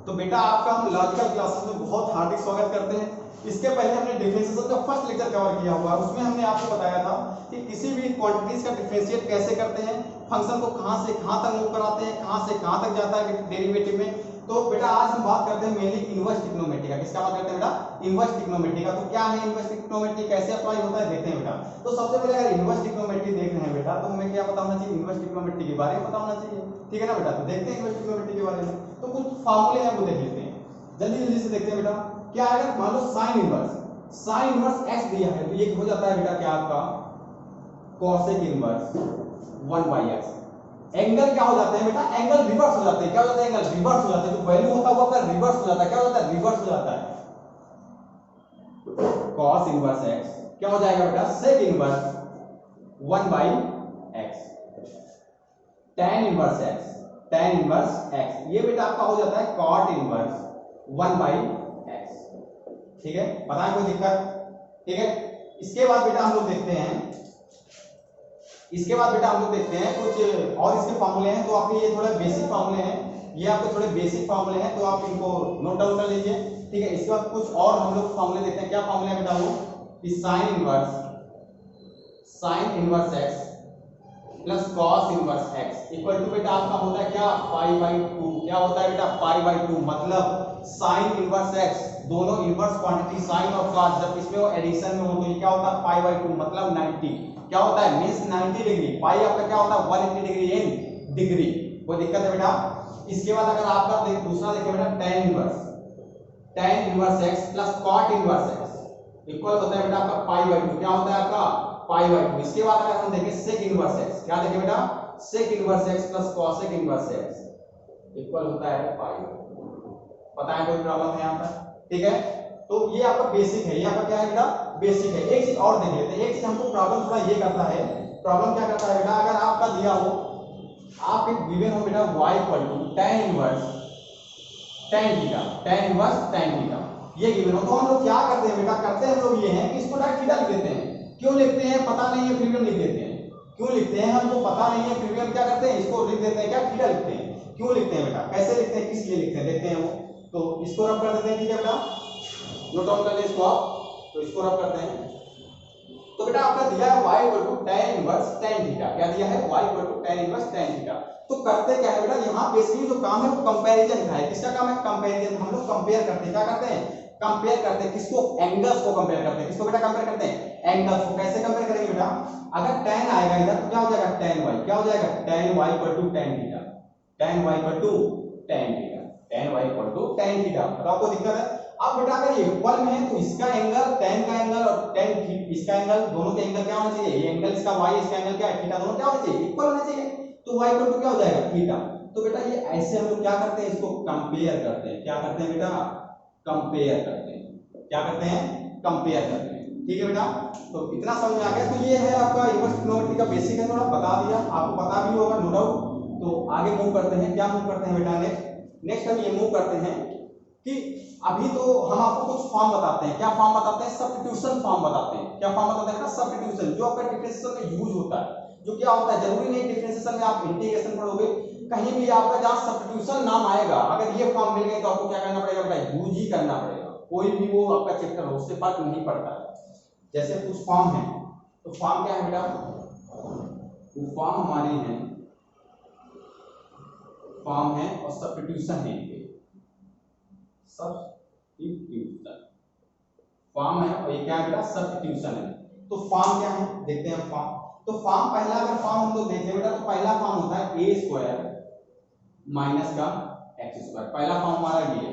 तो बेटा आपका हम लॉजिकल क्लासेस में बहुत हार्दिक स्वागत करते हैं। इसके पहले हमने डिफरेंशिएशन का फर्स्ट लेक्चर कवर किया हुआ है, उसमें हमने आपको बताया था कि किसी भी क्वांटिटीज का डिफरेंशिएट कैसे करते हैं, फंक्शन को कहां से कहां तक मूव कराते हैं, कहां से कहां तक जाता है डेरिवेटिव में। तो बेटा आज हम बात करते हैं मेनली इनवर्स ट्रिग्नोमेट्री का। किसका बात करते हैं बेटा? इनवर्स ट्रिग्नोमेट्री का। तो क्या है इनवर्स ट्रिग्नोमेट्री, कैसे अप्लाई होता है, देखते हैं बेटा। तो सबसे पहले अगर इनवर्स ट्रिग्नोमेट्री देख रहे हैं बेटा, तो हमें क्या पता होना चाहिए? इनवर्स ट्रिग्नोमेट्री के बारे में पता होना चाहिए, ठीक है ना बेटा। तो देखते हैं इनवर्स ट्रिग्नोमेट्री के बारे में। तो कुछ फार्मूले हैं वो देख लेते हैं, जल्दी जल्दी से देखते हैं बेटा। क्या है? अगर मान लो साइन इनवर्स x दिया है तो ये हो जाता है बेटा क्या आपका cosec इनवर्स 1/x। एंगल क्या हो जाते हैं बेटा? एंगल रिवर्स हो जाते हैं। क्या हो जाता है? एंगल रिवर्स हो जाते हैं। तो वैल्यू होता है वो आपका रिवर्स हो जाता है। क्या हो जाता है? रिवर्स हो जाता है। cos इनवर्स x क्या हो जाएगा बेटा? sec inverse 1/x। tan inverse x ये बेटा आपका हो जाता है cot इनवर्स 1/x। ठीक है, बताएं कोई दिक्कत? ठीक है, इसके बाद बेटा हम लोग देखते हैं कुछ और इसके फार्मूले हैं। तो आपके ये थोड़े बेसिक फार्मूले हैं, तो आप इनको नोट डाउन कर लीजिए। ठीक है, इसके बाद कुछ और हम लोग फार्मूले देखते हैं। क्या फार्मूले है बेटा? वो कि sine inverse x plus cos inverse x equal to बेटा आपका होता है क्या? पाई/2। क्या होता है बेटा? पाई/2। मतलब साइन इनवर्स x, दोनों इनवर्स क्वांटिटी साइन और cos जब इसमें वो एडिशन में हो तो ये क्या होता है? पाई/2 मतलब 90। क्या होता है? Means 90 degree. पाई आपका क्या होता है? 180 डिग्री इन डिग्री। कोई दिक्कत है बेटा? इसके बाद अगर आपका दूसरा देखिए बेटा, tan inverse x plus cot inverse x equal होता है बेटा आपका पाई/2। क्या होता है आपका? पाई/2। इसके बाद अगर हम देखें sec इनवर्स x, क्या देखें बेटा? sec inverse x plus cosec inverse x equal होता है पाई/2। बताएं कोई प्रॉब्लम है यहां पर? ठीक है, तो ये आपका बेसिक है। ये आपका क्या है बेटा? बेसिक है। एक चीज और देख लेते हैं। एक चीज हमको प्रॉब्लम थोड़ा ये करता है। प्रॉब्लम क्या करता है बेटा? अगर आपका दिया हो, आप एक गिवन हो बेटा y equal to tan inverse tan theta, ये गिवन हो तो हम लोग क्या करते हैं बेटा? करते हैं हम लोग ये हैं कि इसको डायरेक्ट थीटा लिख देते हैं। क्यों लिखते हैं पता नहीं है, फिर भी हम लिख देते हैं। क्यों लिखते हैं हमको पता नहीं है, फिर भी हम क्या करते हैं? इसको लिख देते हैं क्या? थीटा लिखते हैं। क्यों लिखते हैं बेटा? कैसे लिखते हैं, किस लिए लिखते हैं, देखते हैं वो। तो इसको रब कर देते हैं, ठीक है बेटा, नोट डाउन कर लें इसको आप। तो इसको रब करते हैं। तो बेटा आपका दिया है y equal to tan inverse tan theta. क्या दिया है? y equal to tan inverse tan theta. तो करते क्या है बेटा? यहाँ बेसिकली जो काम है वो कंपैरिजन का है। किसका काम है? कंपैरिजन। हम लोग कंपेयर करते हैं। क्या करते हैं? कंपेयर करते हैं। किसको? एंगल्स को कंपेयर करते हैं। किसको बेटा कंपेयर करते हैं? एंगल्स को। कैसे कंपेयर करेंगे बेटा? अगर tan आएगा इधर तो क्या हो जाएगा? tan y। क्या हो जाएगा? tan y equal to tan theta. tan y equal to tan theta. tan y equal to tan theta. बताओ कोई दिक्कत है? अब बेटा अगर ये इक्वल में है तो इसका एंगल tan का एंगल और tan इसका एंगल, दोनों के एंगल क्या होना चाहिए? ये एंगल इसका y, इसका एंगल क्या है? थीटा। दोनों क्या होना चाहिए? इक्वल होना चाहिए। तो y इक्वल टू क्या हो जाएगा? थीटा। तो बेटा ये ऐसे हम लोग क्या करते हैं? इसको कंपेयर करते हैं। क्या करते हैं बेटा? कंपेयर करते हैं। क्या करते हैं? कंपेयर करते हैं। ठीक है बेटा, तो इतना समझ में आ गया। तो ये है आपका इनवर्स ट्रिग्नोमेट्री का बेसिक है, थोड़ा बता दिया, आपको पता भी होगा नो डाउट। तो आगे मूव करते हैं। क्या मूव करते हैं बेटा? नेक्स्ट हम ये मूव करते हैं कि अभी तो हम आपको कुछ फॉर्म बताते हैं। क्या फॉर्म बताते हैं? सब्स्टिट्यूशन फॉर्म बताते हैं। क्या फॉर्म बताते हैं बेटा? सब्स्टिट्यूशन, जो आपका डिफरेंशिएशन में यूज होता है। जो क्या होता है, जरूरी नहीं डिफरेंशिएशन में आप इंटीग्रेशन पढ़ोगे, कहीं भी आपका जहां सब्स्टिट्यूशन नाम आएगा, अगर ये फॉर्म मिल गए तो आपको क्या करना पड़ेगा बेटा? यूज ही करना पड़ेगा। कोई भी वो आपका चैप्टर हो, उससे फर्क नहीं पड़ता है। जैसे कुछ फॉर्म है, तो फॉर्म क्या है बेटा? वो फॉर्म हमारे हैं, फॉर्म है और सब्स्टिट्यूशन है। सब्स्टिट्यूशन फॉर्म है और ये क्या है बेटा? सब्स्टिट्यूशन है। तो फॉर्म क्या है देखते हैं फॉर्म। तो फॉर्म पहला अगर फॉर्म हम लोग देखें बेटा, तो पहला फॉर्म होता है a स्क्वायर माइनस का x स्क्वायर। पहला फॉर्म हमारा ये है।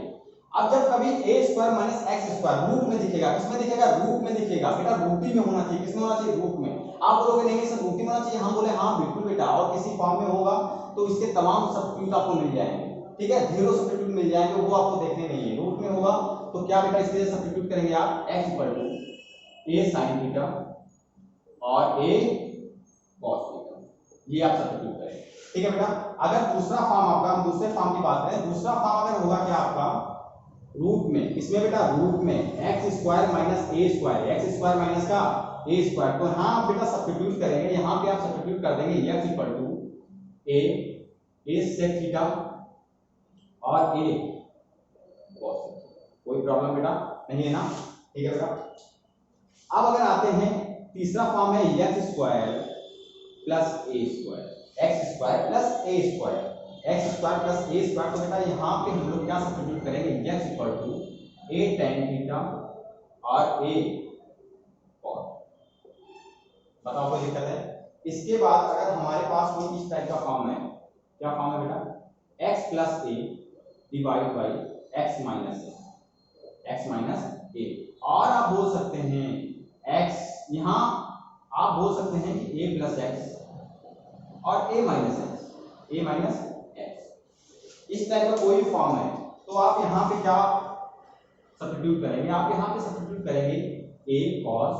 अब जब कभी a square minus x square root में दिखेगा, किसमें दिखेगा? रूट में दिखेगा बेटा। रूटी में होना चाहिए। किसमें होना चाहिए? रूट में। आप बोलोगे नहीं सर रूटी में होना चाहिए, हम बोले हाँ बिल्कुल बेटा, और किसी फॉर्म में होगा तो इसके तमाम सब्स्टिट्यूट आपको मिल जाएंगे। ठीक है, 0 सब्स्टिट्यूट मिल जाएंगे, वो आपको देखने नहीं है। रूट में होगा तो क्या बेटा? इसके लिए सब्स्टिट्यूट करेंगे आप x equal to a sin theta और a cos थीटा, ये आप सब्स्टिट्यूट करें। ठीक है बेटा। अगर दूसरा फॉर्म आपका, हम दूसरे फॉर्म की बात करें, दूसरा फॉर्म अगर होगा क्या आपका? रूट में। इसमें बेटा रूट में x square minus a square, x square minus का a स्क्वायर। तो यहां आप बेटा सब्स्टिट्यूट करेंगे, यहां पे आप सब्स्टिट्यूट कर देंगे x equal to a sec theta और a कोई प्रॉब्लम बेटा नहीं है ना, ठीक है बेटा। अब अगर आते हैं तीसरा फॉर्म है x square plus a square, x square plus a square, x square plus a square. तो बेटा यहाँ पे हम लोग क्या सब्स्टिट्यूट करेंगे, x equal to a tan theta और ए कॉट। बताओ कोई दिक्कत है? इसके बाद अगर हमारे पास कोई इस टाइप का फॉर्म है, क्या फॉर्म है बेटा, x plus a divide by x minus a, x minus a. और आप बोल सकते हैं x, यहाँ आप बोल सकते हैं कि a प्लस एक्स और a minus x, a minus x, इस टाइप का कोई फॉर्म है। तो आप यहाँ पे क्या सब्स्टिट्यूट करेंगे, आप यहाँ पे सब्स्टिट्यूट करेंगे a cos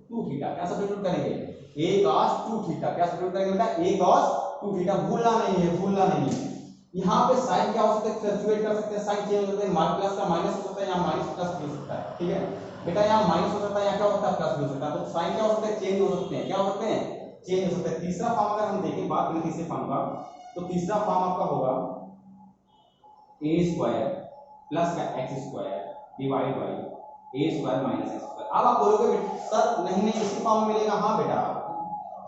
2 थीटा, क्या सब्स्टिट्यूट करेंगे a cos 2 थीटा, क्या सब्स्टिट्यूट करेंगे बेटा a cos 2 थीटा। भूलना नहीं है, भूलना नहीं है। यहाँ पे साइन क्या हो सकता है, फ्लक्चुएट कर सकते हैं, साइन चेंज हो सकता है, माइनस प्लस का माइनस हो सकता है, यहाँ माइनस प्लस भी हो सकता है, ठीक है बेटा, यहाँ माइनस हो सकता है, यहाँ क्या होता है प्लस भी हो सकता है। तो साइन क्या हो सकता है, चेंज हो सकते हैं, क्या हो सकते हैं, चेंज हो सकते हैं। तीसरा फॉर्म अगर हम देखें, बात करें तीसरे फॉर्म का, तो तीसरा फॉर्म आपका होगा ए स्क्वायर प्लस का x square divide by a square minus x square. अब आप बोलोगे सर नहीं इसी फॉर्म में मिलेगा, हाँ बेटा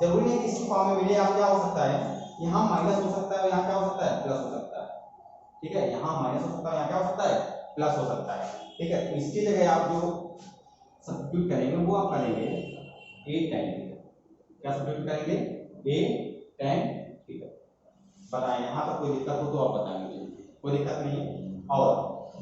जरूरी नहीं कि इसी फॉर्म में मिले, आप क्या हो सकता है, यहाँ माइनस हो सकता है और यहाँ क्या हो सकता है, प्लस हो सकता है, ठीक है, यहाँ माइनस हो सकता है, यहाँ क्या हो सकता है, प्लस हो सकता है, ठीक है। तो इसकी जगह आप जो सब्स्टिट्यूट करेंगे वो आप करेंगे a tan थीटा, क्या सब्स्टिट्यूट करेंगे a tan थीटा। बताएं यहाँ तक कोई दिक्कत हो तो आप बताएं मुझे, कोई दिक्कत नहीं है। और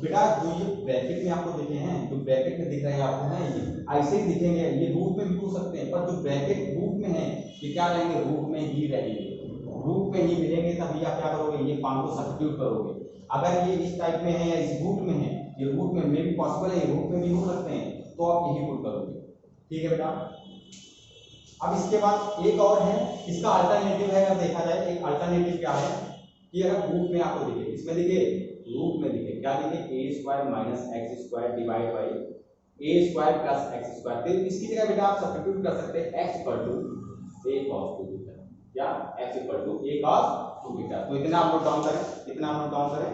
बेटा जो ये ब्रैकेट में आपको दिखे हैं, जो ब्रैकेट में दिख रहे हैं आपको हैं, ये ऐसे ही दिखेंगे, ये रूट में भी हो सकते हैं, पर जो ब्रैकेट रूट में है ये क्या रहेंगे, रूट में ही रहेंगे, रूट में ही मिलेंगे, तभी आप क्या करोगे, ये फॉर्म को सब्स्टिट्यूट करोगे। अगर ये इस टाइप में है या इस रूट में है, ये रूट में भी पॉसिबल है, ये रूट में भी हो सकते हैं, तो आप यही पुट करोगे, ठीक है बेटा। अब इसके बाद एक और है, इसका अल्टरनेटिव है, अगर देखा जाए एक अल्टरनेटिव क्या है कि अगर रूट में आपको दिखे, इसमें दिखे रूट में दिखे, क्या दिखे, a square minus x square divide by a square plus x square. तो इसकी जगह बेटा आप सब्स्टिट्यूट कर सकते हैं x equal to a cos 2 theta, या x equal to a cos 2 theta. तो इतना आप नोट डाउन करें, इतना आप नोट डाउन करें,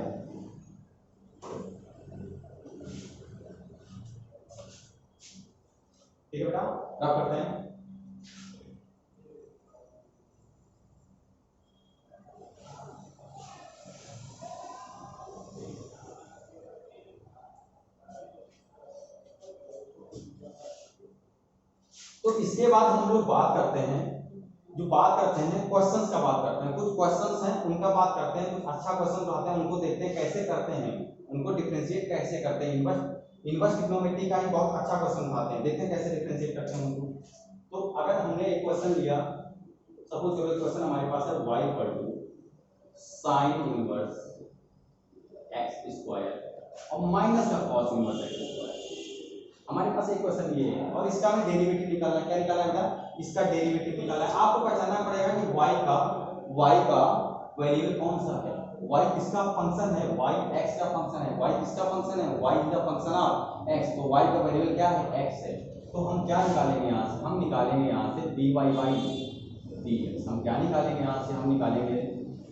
ठीक है बेटा, रब करते हैं। तो इसके बाद हम लोग बात करते हैं, जो बात करते हैं क्वेश्चंस का बात करते हैं, कुछ क्वेश्चंस हैं उनका बात करते हैं, कुछ अच्छा क्वेश्चन जो आते हैं उनको देखते हैं कैसे करते हैं, उनको डिफरेंशिएट कैसे करते हैं। इनवर्स ट्रिग्नोमेट्री का ही बहुत अच्छा क्वेश्चन उठाते हैं, देखते हैं कैसे डिफरेंशिएट करते हैं उनको। तो अगर हमने एक क्वेश्चन लिया, सपोज करो क्वेश्चन हमारे पास है y equal to sine inverse x square और माइनस का कॉस इनवर्स एक्स स्क्वायर। हमारे पास एक क्वेश्चन ये है और इसका हमें डेरिवेटिव निकालना है, क्या निकालना है बेटा, इसका डेरिवेटिव निकालना है। आपको पहचानना पड़ेगा कि y का वेरिएबल कौन सा है, y किसका फंक्शन है, y x का फंक्शन है, y किसका फंक्शन है, y is the function of x। तो y का वेरिएबल क्या है, x है। तो हम क्या निकालेंगे यहाँ से, हम निकालेंगे यहाँ से dy बाई dx। हम क्या निकालेंगे यहाँ से, हम निकालेंगे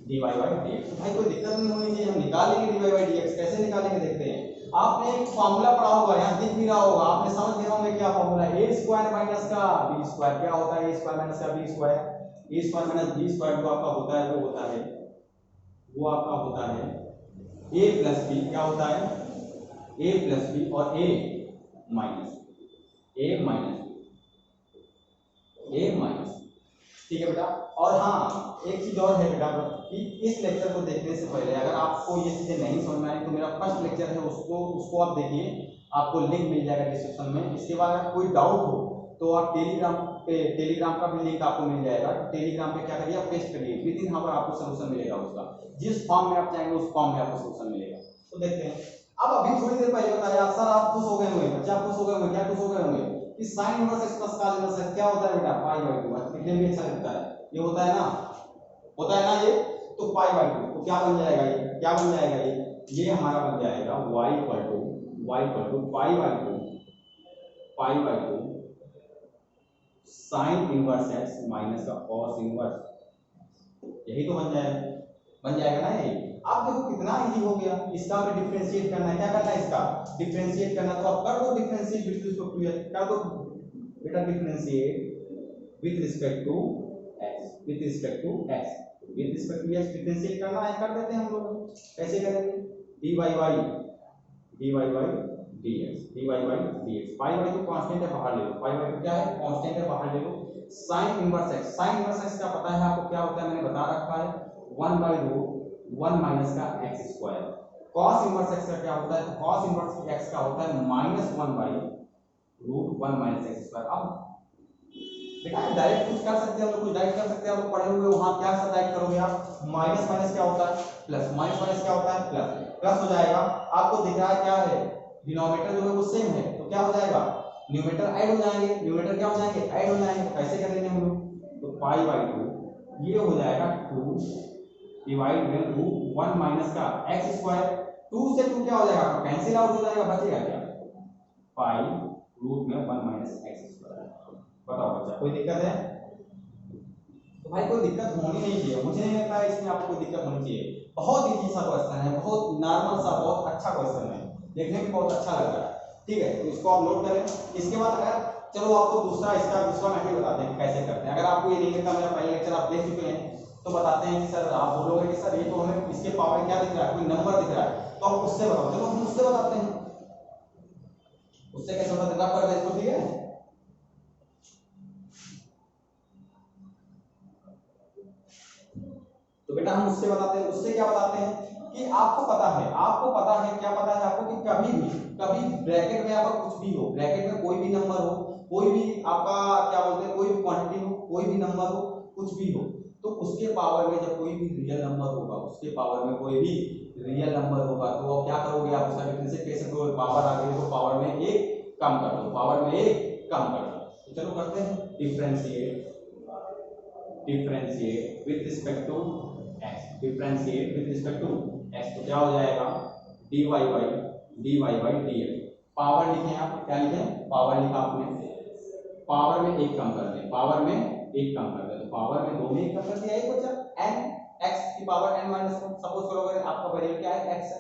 dy बाई dx। भाई कोई दिक्कत नहीं होनी चाहिए, हम निकालेंगे dy बाई dx। कैसे निकालेंगे देखते हैं। आपने एक फार्मूला पढ़ा होगा, यहाँ दिख भी रहा होगा, आपने समझ गए होंगे क्या फार्मूला है, ए स्क्वायर माइनस का बी स्क्वायर। क्या होता है ए स्क्वायर माइनस का बी स्क्वायर, ए स्क्वायर माइनस बी स्क्वायर जो आपका होता है वो आपका होता है ए प्लस बी। क्या होता है, ए प्लस बी और ए माइनस ठीक है बेटा। और हाँ एक चीज और है बेटा कि इस लेक्चर को देखने से पहले अगर आपको ये चीजें नहीं समझ में आई तो मेरा फर्स्ट लेक्चर है उसको आप देखिए, आपको लिंक मिल जाएगा डिस्क्रिप्शन में। इसके बाद अगर कोई डाउट हो तो आप टेलीग्राम का भी लिंक आपको मिल जाएगा। टेलीग्राम पे क्या करिए, आप पेस्ट करिए, विद इन हावर आपको सोल्यूशन मिलेगा उसका, जिस फॉर्म में आप चाहेंगे उस फॉर्म में आपको सोल्यूशन मिलेगा। तो देखते हैं। अब अभी थोड़ी देर पहले बताया सर आप खुश हो गए होंगे, बच्चे आप खुश हो गए होंगे, क्या खुश हो गए होंगे कि sine inverse x plus cos inverse x क्या होता है बेटा, पाई बाई 2। दिखने में अच्छा लगता है, ये होता है ना ये, तो पाई बाई 2। तो क्या बन जाएगा ये हमारा बन जाएगा y equal to pi by 2 sine inverse x minus का कॉस इनवर्स। यही तो बन जाएगा ना ये। आप देखो कितना इजी हो गया, इसका हमें डिफरेंशिएट करना है, क्या करना है, इसका डिफरेंशिएट करना, तो आप कर दो differentiate with respect to x, कर दो बेटा differentiate with respect to x, with respect to x, with respect to x differentiate करना है, कर देते हैं हम लोग। कैसे करेंगे, dy by dx, dy by dx, pi by तो कांस्टेंट है बाहर ले लो, पाई बाई तो क्या है कांस्टेंट है बाहर ले लो। sin inverse x, sin inverse x का पता है आपको क्या होता है, मैंने बता रखा है 1 बाई रूट 1 माइनस का x square. cos inverse x का क्या होता है, तो cos इनवर्स x का होता है -1 by root 1 minus x square. अब बेटा डायरेक्ट कुछ कर सकते हैं हम लोग, कुछ डायरेक्ट कर सकते हैं, आप लोग पढ़े हुए वहां क्या सब्ट्रैक्ट करोगे आप, माइनस माइनस क्या होता है प्लस, माइनस माइनस क्या होता है प्लस, प्लस हो जाएगा। आपको दिख रहा है क्या है, डिनोमिनेटर जो है वो सेम है, तो क्या हो जाएगा न्यूमरेटर ऐड हो जाएंगे, न्यूमरेटर क्या हो जाएंगे ऐड हो जाएंगे। तो कैसे करेंगे हम लोग, तो पाई बाई 2 ये हो जाएगा 2 डिवाइड में रूट 1 माइनस का x स्क्वायर, 2 से 2 क्या हो जाएगा आपका कैंसिल आउट हो जाएगा, बचेगा क्या पाई रूट में 1 माइनस x स्क्वायर। बताओ बच्चा कोई दिक्कत है, तो भाई कोई दिक्कत होनी नहीं चाहिए, मुझे नहीं लगता है इसमें आपको कोई दिक्कत होनी चाहिए। बहुत इजी सा क्वेश्चन है, बहुत नॉर्मल सा, बहुत अच्छा क्वेश्चन है, देखने में बहुत अच्छा लग रहा है, ठीक है। तो इसको आप नोट करें। इसके बाद अगर चलो आपको दूसरा इसका दूसरा मेथड बताते हैं कैसे करते हैं। अगर आपको ये नहीं लगता, मेरा पहले लेक्चर आप देख चुके हैं, तो बताते हैं कि सर आप बोलोगे कि सर ये तो हमें इसके पावर क्या दिख रहा है, कोई नंबर दिख रहा है, तो आप उससे बताओ। चलो हम उससे बताते हैं, उससे कैसे बताते हैं, कर दे इसको, ठीक है। तो बेटा हम उससे बताते हैं, उससे क्या बताते हैं कि आपको पता है क्या पता है आपको कि कभी ब्रैकेट में आपका कुछ भी हो, ब्रैकेट में कोई भी नंबर हो, कोई भी आपका क्या बोलते हैं, कोई भी क्वांटिटी हो, कोई भी नंबर हो, कुछ भी हो, तो उसके पावर में जब कोई भी रियल नंबर होगा, उसके पावर में कोई भी रियल नंबर होगा, तो आप क्या करोगे, आप उसका डिफरेंशिएट कैसे करोगे, पावर आ गई तो पावर में एक कम कर दो, पावर में एक कम कर दो। तो चलो करते हैं differentiate with respect to x, differentiate with respect to x, तो क्या हो जाएगा dy by dx। पावर लिखे आप, क्या लिखे, पावर लिखा आपने, पावर में एक कम कर दें, पावर में एक कम कर दें, तो पावर में 2 में एक कम कर दिया, एक बचा n x की पावर n माइनस 1। सपोज करो अगर आपका वेरिएबल क्या है x है,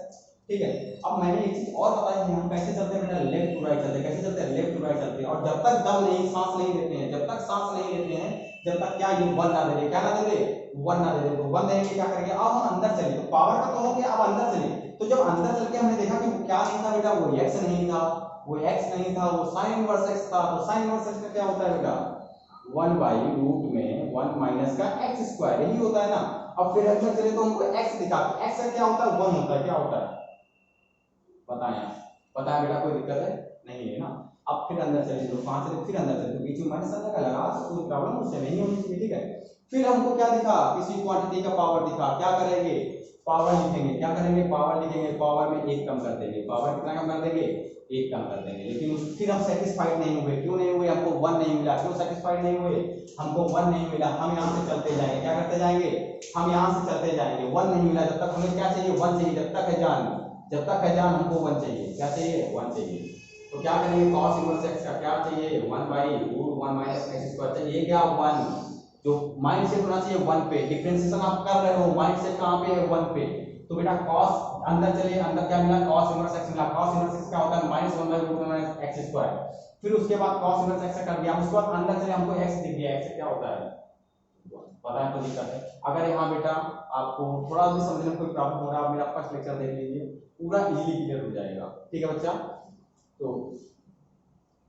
ठीक है। अब मैंने एक चीज और बताई है, हम कैसे चलते हैं बेटा, लेफ्ट टू राइट चलते हैं, कैसे चलते हैं, लेफ्ट टू राइट चलते हैं, और जब तक दम नहीं, सांस नहीं लेते हैं, जब तक सांस नहीं लेते हैं, जब तक क्या ये 1 ना दे दे, क्या ना दे दे 1 ना दे दे, तो 1 देंगे क्या करेंगे, अब हम अंदर चलिए, तो पावर का तो हो गया, अब अंदर चलिए। तो जब अंदर चल के हमने देखा कि क्या नहीं था बेटा, वो x नहीं था, वो x नहीं था, वो sin इनवर्स x था। तो sin इनवर्स x में क्या होता है बेटा, 1 बाई रूट में 1 माइनस का x स्क्वायर, यही होता है ना। अब फिर अंदर चले तो हमको x दिखा, x का क्या होता है 1 होता है, क्या होता है बताएं, पता है बेटा, कोई दिक्कत है नहीं है ना। अब फिर अंदर चले, तो कहां चले, फिर अंदर चले, तो बीच में माइनस अंदर का लगा, तो कोई प्रॉब्लम उससे नहीं होनी चाहिए, ठीक है। फिर हमको क्या दिखा, किसी क्वांटिटी का पावर दिखा, क्या करेंगे, पावर लिखेंगे, क्या करेंगे, पावर लिखेंगे, पावर में एक कम कर देंगे, पावर कितना कम कर देंगे, एक कम कर देंगे। लेकिन फिर हम सेटिस्फाइड नहीं हुए, क्यों नहीं हुए, हमको 1 नहीं मिला, क्यों सेटिस्फाइड नहीं हुए, हमको 1 नहीं मिला। हम यहाँ से चलते जाएंगे, क्या करते जाएंगे, हम यहाँ से चलते जाएंगे, 1 नहीं मिला, जब तक हमें क्या चाहिए 1 चाहिए, जब तक है जान, जब तक है जान हमको 1 चाहिए, क्या चाहिए 1 चाहिए। तो क्या करेंगे, cos इनवर्स x का क्या चाहिए 1 by root 1 minus x square चाहिए, क्या 1, जो माइंड सेट होना चाहिए 1 पे, डिफरेंशिएशन आप कर रहे हो, माइंड सेट कहां पे है 1 पे। तो बेटा cos अंदर चलिए, अंदर क्या मिला, cos इनवर्स x मिला, cos इनवर्स x क्या होता है -1 by root 1 minus x square. फिर उसके बाद cos इनवर्स x कर दिया, उसके बाद अंदर चले हमको x दिख गया, x क्या होता है पता है, कोई दिक्कत है। अगर यहाँ बेटा आपको थोड़ा भी समझने में कोई प्रॉब्लम हो रहा है, आप मेरा फर्स्ट लेक्चर देख लीजिए, पूरा इजीली क्लियर हो जाएगा, ठीक है बच्चा। तो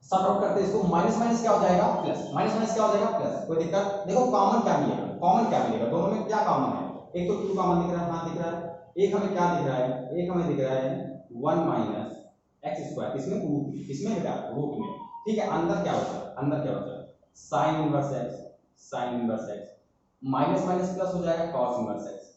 सॉर्ट आउट करते हैं इसको, माइनस माइनस क्या हो जाएगा प्लस, माइनस माइनस क्या हो जाएगा प्लस, कोई दिक्कत। देखो कॉमन क्या मिलेगा, कॉमन क्या मिलेगा, दोनों में क्या कॉमन है, एक तो 2 कॉमन दिख रहा है, हाँ दिख रहा है, एक हमें क्या दिख रहा है, एक हमें दिख रहा है 1 माइनस x स्क्वायर, इसमें रूट, इसमें बेटा रूट में, ठीक है। अंदर क्या होता है, अंदर क्या होता है sin inverse x, sin inverse x minus minus plus हो जाएगा cos इनवर्स x।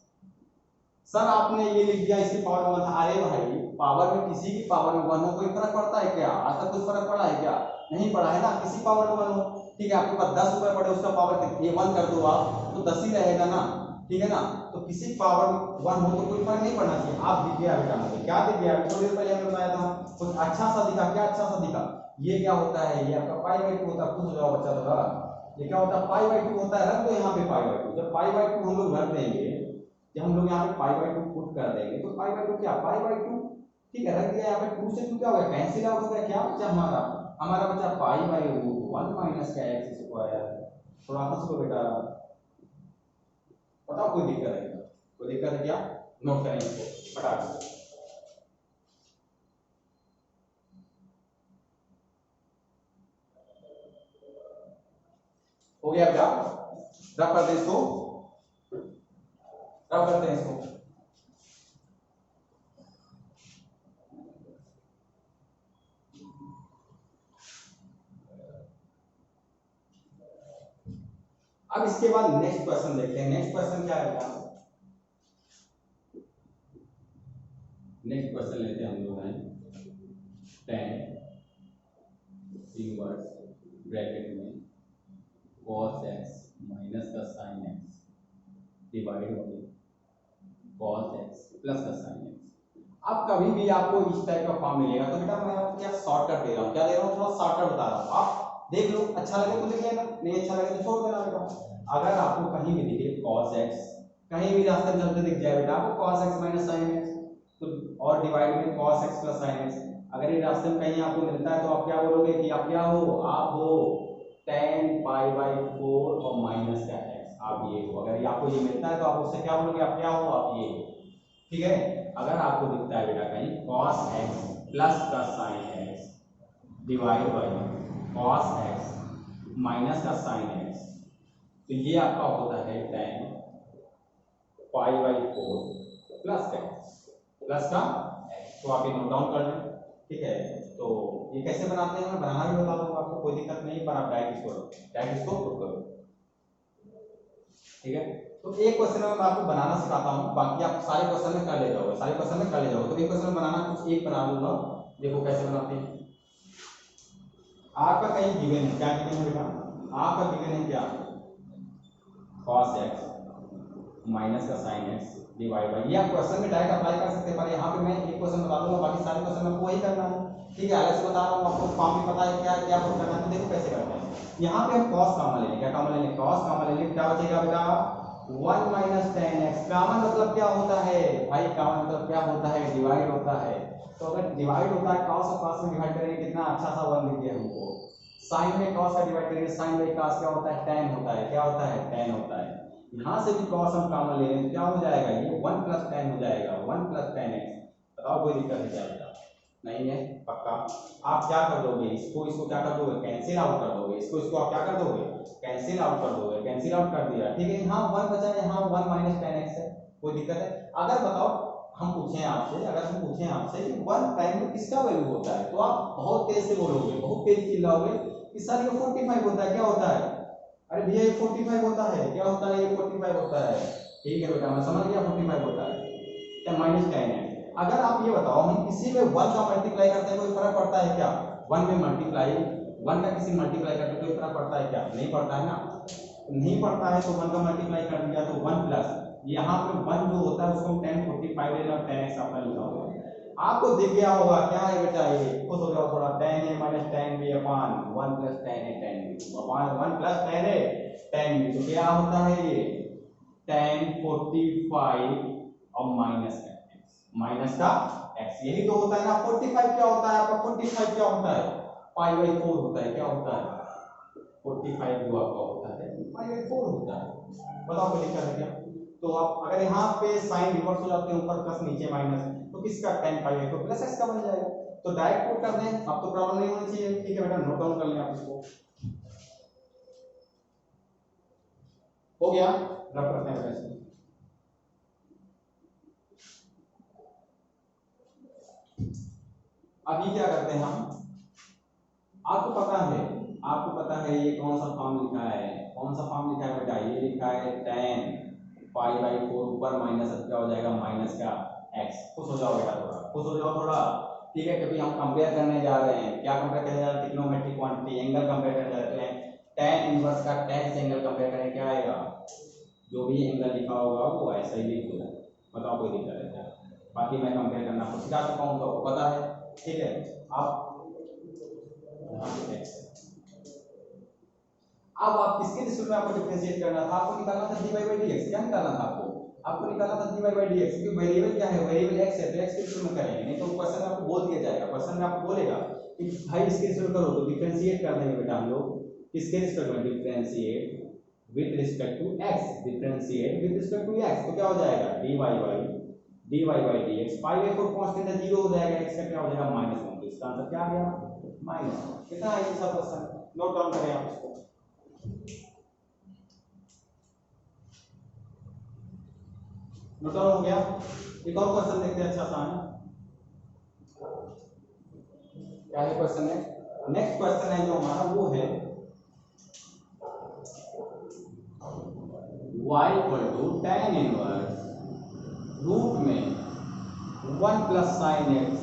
सर आपने ये लिख दिया इसकी पावर में 1 था, अरे भाई पावर में किसी की पावर में 1 हो कोई फर्क पड़ता है क्या, आज तक कुछ फर्क पड़ा है क्या, नहीं पड़ा है ना, किसी पावर में 1 हो, ठीक है। आपके पास 10 रुपए पड़े, उसका पावर ये 1 कर दो आप, तो 10 ही रहेगा ना, ठीक है ना। तो किसी पावर 1 हो तो कोई फर्क नहीं पड़ना चाहिए। आप दिख गया बेटा, मुझे क्या दिख गया, थोड़ी देर पहले हमने बताया था, कुछ अच्छा सा दिखा, क्या अच्छा सा दिखा, ये क्या होता है, ये आपका पाई बाई 2 होता है, खुद हो जाओ बच्चा थोड़ा, ये क्या होता है पाई बाई 2 होता है, रख दो यहाँ पे पाई बाई 2। जब पाई बाई 2 हम लोग रख देंगे, जब हम लोग यहाँ पे पाई बाई 2 पुट कर देंगे तो पाई बाई 2 क्या पाई बाई 2, ठीक है, रख दिया यहाँ पे 2 से 2 क्या हो गया कैंसिल आउट हो गया, क्या बचा हमारा, हमारा बचा पाई बाई रूट 1 माइनस का एक्स स्क्वायर। थोड़ा हंस लो बेटा, बताओ कोई दिक्कत है क्या, कोई दिक्कत है क्या, नोट करें इसको फटाक से। हो गया बेटा, रब करते हैं इसको, रब करते हैं इसको। अब इसके बाद नेक्स्ट क्वेश्चन देखते हैं, नेक्स्ट क्वेश्चन क्या है बेटा, नेक्स्ट क्वेश्चन लेते हैं हम लोग हैं tan इनवर्स ब्रैकेट में cos x माइनस का sin x divide by cos x plus का sin x। अब कभी भी आपको इस टाइप का फॉर्म मिलेगा तो बेटा मैं आपको क्या शॉर्टकट दे रहा हूँ, क्या दे रहा हूँ, थोड़ा शॉर्टकट बता रहा हूँ, आप देख लो, अच्छा लगे तो लिखिएगा, नहीं अच्छा लगे तो छोड़ देना बेटा। अगर आपको कहीं भी दिखे cos x, कहीं भी रास्ते में चलते दिख जाए बेटा आपको cos x minus sin x, तो और डिवाइड में cos x plus sin x, अगर ये रास्ते में कहीं आपको मिलता है तो आप क्या बोलोगे कि आप क्या हो, आप हो tan पाई बाई 4 और माइनस का x, आप ये हो, अगर ये आपको ये मिलता है तो आप उससे क्या बोलोगे, आप क्या हो, आप ये हो, ठीक है। अगर आपको दिखता है बेटा कहीं cos x प्लस का sin x divide by cos x minus का sin x, तो ये आपका होता है tan पाई बाई 4 प्लस का प्लस का x, तो आप ये नोट डाउन कर लें, ठीक है। तो ये कैसे बनाते हैं मैं बनाना भी बता दूंगा आपको, कोई दिक्कत नहीं, पर आप डायरेक्ट इसको पुट करो, ठीक है। तो एक क्वेश्चन में मैं आपको बनाना सिखाता हूँ, बाकी आप सारे क्वेश्चन में कर ले जाओगे, सारे क्वेश्चन में कर ले जाओगे, तो एक क्वेश्चन बनाना कुछ एक बना लूंगा, देखो कैसे बनाते हैं। आपका कहीं गिवन है, क्या गिवन है बेटा, आपका गिवन है क्या, cos x माइनस का sin x डिवाइड बाई, ये आप क्वेश्चन में डायरेक्ट अप्लाई कर सकते हैं, पर यहाँ पे मैं एक क्वेश्चन बता दूंगा, बाकी सारे क्वेश्चन आपको वही करना है, ठीक है। अलग से बता रहा हूँ आपको, फॉर्म भी पता है क्या क्या पुट करना है, तो देखो कैसे करते हैं। यहाँ पे हम cos कॉमन ले लेंगे, क्या कॉमन ले लेंगे, cos कॉमन ले लेंगे, क्या बचेगा बेटा 1 माइनस tan x, कॉमन मतलब क्या होता है भाई, कॉमन मतलब क्या होता है, डिवाइड होता है, तो अगर डिवाइड होता है cos और cos में डिवाइड करेंगे कितना अच्छा सा 1 दिख गया हमको, sin में cos का डिवाइड करेंगे sin बाई cos क्या होता है, tan होता है, क्या होता है, tan होता है। यहाँ से भी cos हम कॉमन ले लें तो क्या हो जाएगा, ये 1 प्लस tan हो जाएगा, 1 प्लस tan x, बताओ कोई दिक्कत है क्या बेटा, नहीं है पक्का। आप क्या कर दोगे, इसको इसको क्या कर दोगे, कैंसिल आउट कर दोगे, इसको इसको आप क्या कर दोगे, कैंसिल आउट कर दोगे, कैंसिल आउट कर दिया, ठीक है। यहाँ 1 बचा है, यहाँ 1 माइनस tan x है, कोई दिक्कत है। अगर बताओ हम पूछें आपसे, अगर हम पूछें आपसे कि 1 टाइम में किसका वैल्यू होता है, तो आप बहुत तेज से बोलोगे, बहुत तेज चिल्लाओगे कि सर ये 45 होता है, क्या होता है, अरे भैया ये 45 होता है, क्या होता है, ये 45 होता है, ठीक है बेटा मैं समझ गया 45 होता है, क्या माइनस tan है। अगर आप ये बताओ हम किसी में 1 का मल्टीप्लाई करते हैं कोई फर्क पड़ता है क्या, 1 में मल्टीप्लाई 1 का किसी मल्टीप्लाई करते कोई फर्क पड़ता है क्या, नहीं पड़ता है ना, नहीं पड़ता है, तो 1 का मल्टीप्लाई कर दिया तो 1 प्लस यहाँ पे 1 जो होता है उसको हम tan 45 ले लो, tan x आपका लिखा होगा, आपको दिख गया होगा क्या है बेटा, ये खुश हो जाओ थोड़ा, tan a minus tan b upon 1 plus tan a tan b upon 1 plus tan a tan b, तो क्या होता है ये tan 45 और माइनस का x, माइनस का x, यही तो होता है ना। 45 क्या होता है आपका, 45 क्या होता है, पाई बाई 4 होता है, क्या होता है 45 जो आपका होता है पाई बाई 4 होता है, बताओ कोई दिक्कत है क्या। तो आप अगर यहाँ पे साइन रिवर्स हो जाते हैं, ऊपर प्लस नीचे माइनस, तो किसका tan pi by 4 plus x का बन जाएगा, तो डायरेक्ट पुट कर दें, अब तो प्रॉब्लम नहीं होनी चाहिए, ठीक है बेटा नोट डाउन कर लें आप इसको, हो गया, रब करते हैं बेटा। अभी क्या करते हैं हम, आपको पता है, आपको पता है ये कौन सा फॉर्म लिखा है, कौन सा फॉर्म लिखा है बेटा, ये लिखा है tan पाई बाई 4 ऊपर माइनस, अब क्या हो जाएगा माइनस का x, खुश हो जाओ बेटा थोड़ा, खुश हो जाओ थोड़ा, ठीक है। क्योंकि हम कंपेयर करने जा रहे हैं, क्या कंपेयर करने जा रहे हैं, ट्रिग्नोमेट्रिक क्वांटिटी, एंगल कंपेयर करने जा रहे हैं, tan इनवर्स का tan से एंगल कंपेयर करें, क्या आएगा, जो भी एंगल लिखा होगा वो ऐसा ही लिख दो, बताओ कोई दिक्कत है क्या, बाकी मैं कंपेयर करना आपको सिखा चुका हूँ तो पता है, ठीक है। आप अब आप किसके रिस्पेक्ट में आपको डिफरेंशिएट करना था, आपको निकालना था dy by dx, क्या निकालना था आपको, आपको निकालना था dy by dx, क्योंकि वेरिएबल क्या है, वेरिएबल x है, तो x के रिस्पेक्ट में करेंगे, नहीं तो क्वेश्चन में आपको बोल दिया जाएगा, क्वेश्चन में आपको बोलेगा कि भाई इसके रिस्पेक्ट करो, तो डिफरेंशिएट कर देंगे बेटा हम लोग किसके रिस्पेक्ट में, differentiate with respect to x, differentiate with respect to x, तो क्या हो जाएगा dy by dx, pi by 4 constant है, 0 हो जाएगा, x का क्या हो जाएगा -1, तो इसका आंसर क्या आ गया -1। कितना है ये सब क्वेश्चन, नोट डाउन करें आप इसको। नोट डाउन हो गया। एक और क्वेश्चन देखते हैं, अच्छा सा है, क्या है क्वेश्चन है, नेक्स्ट क्वेश्चन है जो हमारा वो है y equal to tan inverse root में 1 plus sine x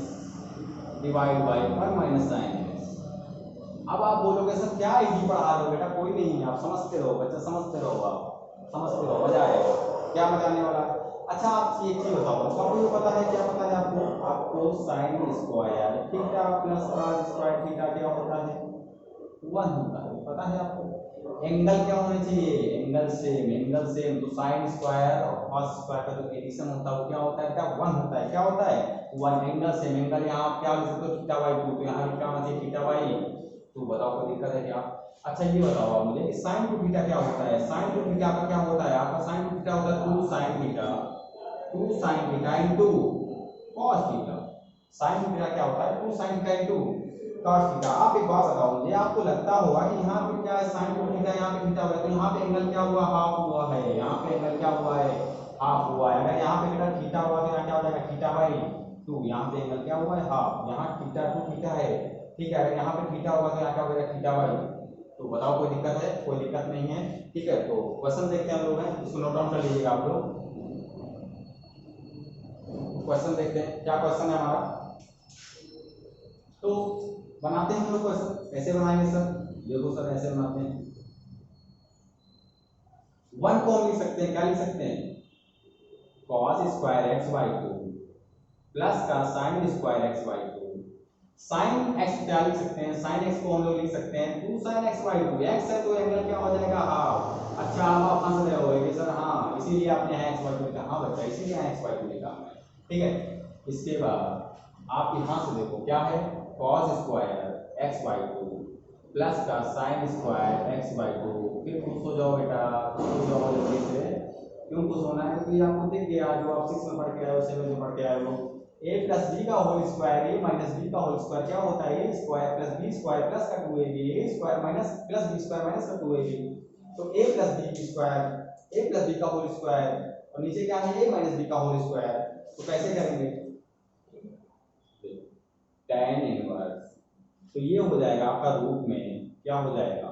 divide by 1 minus sine x. अब आप बोलोगे सर क्या इजी पढ़ा रहे हो बेटा, कोई नहीं है, आप समझते रहो बच्चा, समझते रहो, आप समझते रहो, मजा आएगा। क्या मजा आने वाला है, अच्छा आप ये चीज बताओ, आपको ये पता है, क्या पता है आपको sine square theta plus cos square theta क्या होता है, 1 होता है, पता है आपको। एंगल क्या होने चाहिए, एंगल सेम, तो साइन स्क्वायर और कॉस स्क्वायर का जो एडिशन होता है वो क्या होता है, क्या 1 होता है, क्या होता है 1, एंगल सेम, एंगल यहाँ आप क्या लिख सकते हो थीटा बाई 2, तो यहाँ क्या होना चाहिए थीटा बाई 2, बताओ कोई दिक्कत है क्या। अच्छा ये बताओ आप मुझे साइन टू थीटा क्या होता है, साइन टू थीटा का क्या होता है, आपका साइन टू थीटा होता है 2 sine theta into cos theta, sine theta क्या होता है 2 sine theta into cos theta. आप एक बात बताओ मुझे, आपको लगता होगा कि यहाँ पे क्या है साइन टू थीटा, यहाँ पे थीटा हुआ है, तो यहाँ पे एंगल क्या हुआ, हाफ हुआ है, यहाँ पे एंगल क्या हुआ है, हाफ हुआ है। अगर यहाँ पे बेटा थीटा हुआ तो यहाँ क्या हो जाएगा थीटा बाई 2, यहाँ पे एंगल क्या हुआ है हाफ, यहाँ थीटा 2 थीटा है, ठीक है। अगर यहाँ पे थीटा होगा तो यहाँ क्या हो जाएगा थीटा बाई 2, बताओ कोई दिक्कत है, कोई दिक्कत नहीं है, ठीक है। तो क्वेश्चन देखते हैं हम लोग, इसको नोट डाउन कर लीजिएगा आप लोग। क्वेश्चन देखते हैं क्या क्वेश्चन है हमारा, तो बनाते हैं हम लोग क्वेश्चन, कैसे बनाएंगे सर, देखो सर ऐसे बनाते हैं, 1 को हम लिख सकते हैं, क्या लिख सकते हैं cos square x by 2 plus का sine square x by 2, sine x क्या लिख सकते हैं, साइन एक्स को हम लोग लिख सकते हैं 2 साइन एक्स बाई 2, एक्स है तो एंगल क्या हो जाएगा हाफ। अच्छा आप हंस रहे हो सर, हाँ इसीलिए आपने यहाँ एक्स बाई 2 लिखा, हाँ बच्चा इसीलिए यहाँ एक्स बाई 2 लिखा है, ठीक है। इसके बाद आप यहाँ से देखो क्या है cos square x by 2 plus का साइन स्क्वायर एक्स बाई 2, फिर खुश हो जाओ बेटा, खुश हो जाओ जल्दी से, क्यों खुश होना है, क्योंकि आपको दिख गया जो आप 6 में पढ़ के आए हो, 7 में पढ़ के आए हो, a प्लस बी का whole square a minus b का होल स्क्वायर क्या होता है a स्क्वायर प्लस बी स्क्वायर प्लस का 2ab, a square minus plus b square minus का 2ab, तो a plus b square, a plus b का होल स्क्वायर, और नीचे क्या है a माइनस बी का होल स्क्वायर, तो कैसे करेंगे tan इनवर्स, तो ये हो जाएगा आपका रूट में क्या हो जाएगा,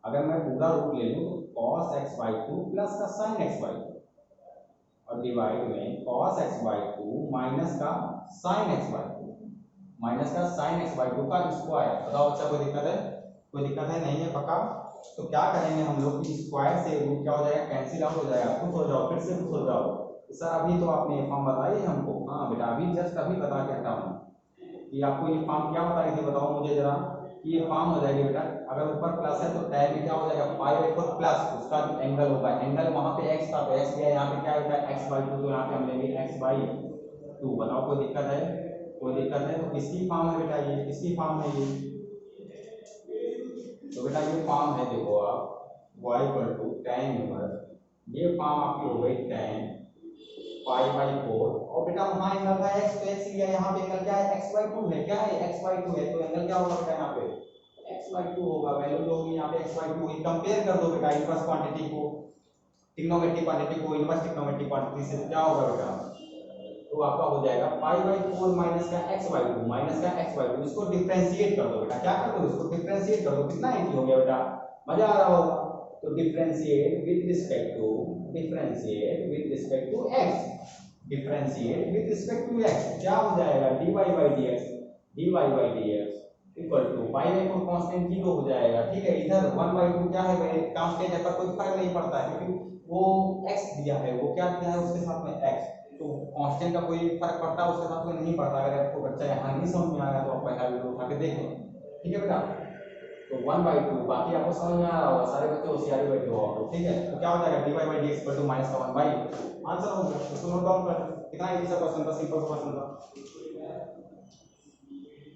अगर मैं पूरा रूट ले लूं तो cos x बाई 2 प्लस का sin x बाई 2 और डिवाइड में cos x बाई 2 माइनस का sin x बाई 2, माइनस का sin x बाई 2 का स्क्वायर। बताओ अच्छा कोई दिक्कत है, कोई दिक्कत है नहीं है पक्का। तो क्या करेंगे हम लोग कि स्क्वायर से रूट क्या हो जाएगा कैंसिल आउट हो जाएगा, खुश हो जाओ, फिर से खुश हो जाओ। सर अभी तो आपने ये फॉर्म बताई हमको, हाँ बेटा अभी जस्ट अभी बता के हटा हूँ कि आपको ये फॉर्म क्या बताई थी, बताओ मुझे जरा। ये फॉर्म हो जाएगी बेटा, अगर ऊपर प्लस है तो टैन में क्या हो जाएगा पाई बाई 4 प्लस उसका जो एंगल होगा, एंगल वहां पे x था तो x गया, यहाँ पे क्या होगा x बाई 2, तो यहाँ पे हम लेंगे x बाई 2। बताओ कोई दिक्कत है, कोई दिक्कत है। तो किसकी फॉर्म है बेटा, ये किसकी फॉर्म है ये, तो बेटा ये फॉर्म है देखो आप y equal to tan inverse, ये फॉर्म आपकी हो गई tan पाई बाई 4, और बेटा वहां एंगल था x, तो x लिया, यहाँ पे एंगल क्या है x बाई 2 है, क्या है x बाई 2 है, तो एंगल क्या होगा बेटा यहाँ पे x बाई 2 होगा, वैल्यू जो होगी यहाँ पे x बाई 2 ही। कंपेयर कर दो बेटा इनवर्स क्वांटिटी को ट्रिग्नोमेट्रिक क्वांटिटी को इनवर्स ट्रिग्नोमेट्रिक क्वांटिटी से, क्या होगा बेटा, तो आपका हो जाएगा पाई बाई 4 माइनस का x बाई 2, माइनस का x बाई 2, इसको डिफरेंशिएट कर दो बेटा, क्या कर दो इसको डिफरेंशिएट कर दो, कितना इजी हो गया बेटा, मजा आ रहा होगा। तो differentiate with respect to, differentiate with respect to x, differentiate with respect to x, क्या हो जाएगा dy by dx, dy by dx equal to pi by 4 constant 0 हो जाएगा, ठीक है। इधर 1 by 2 क्या है भाई कांस्टेंट है, पर कोई फर्क नहीं पड़ता है क्योंकि वो x दिया है, वो क्या दिया है उसके साथ में x, तो कांस्टेंट का कोई फर्क पड़ता है उसके साथ में नहीं पड़ता। अगर आपको बच्चा यहाँ नहीं समझ में आ रहा है तो आप पहला वीडियो उठा के देखें, ठीक है बेटा। तो 1/2, बाकी आपको समझ में आ रहा होगा, सारे बच्चे होशियारी बैठे हो आप लोग, ठीक है। तो क्या हो जाएगा dy/dx इक्वल टू माइनस का 1/, आंसर हो गया। इसको नोट डाउन कर, कितना इजी सा क्वेश्चन था, सिंपल सा क्वेश्चन था।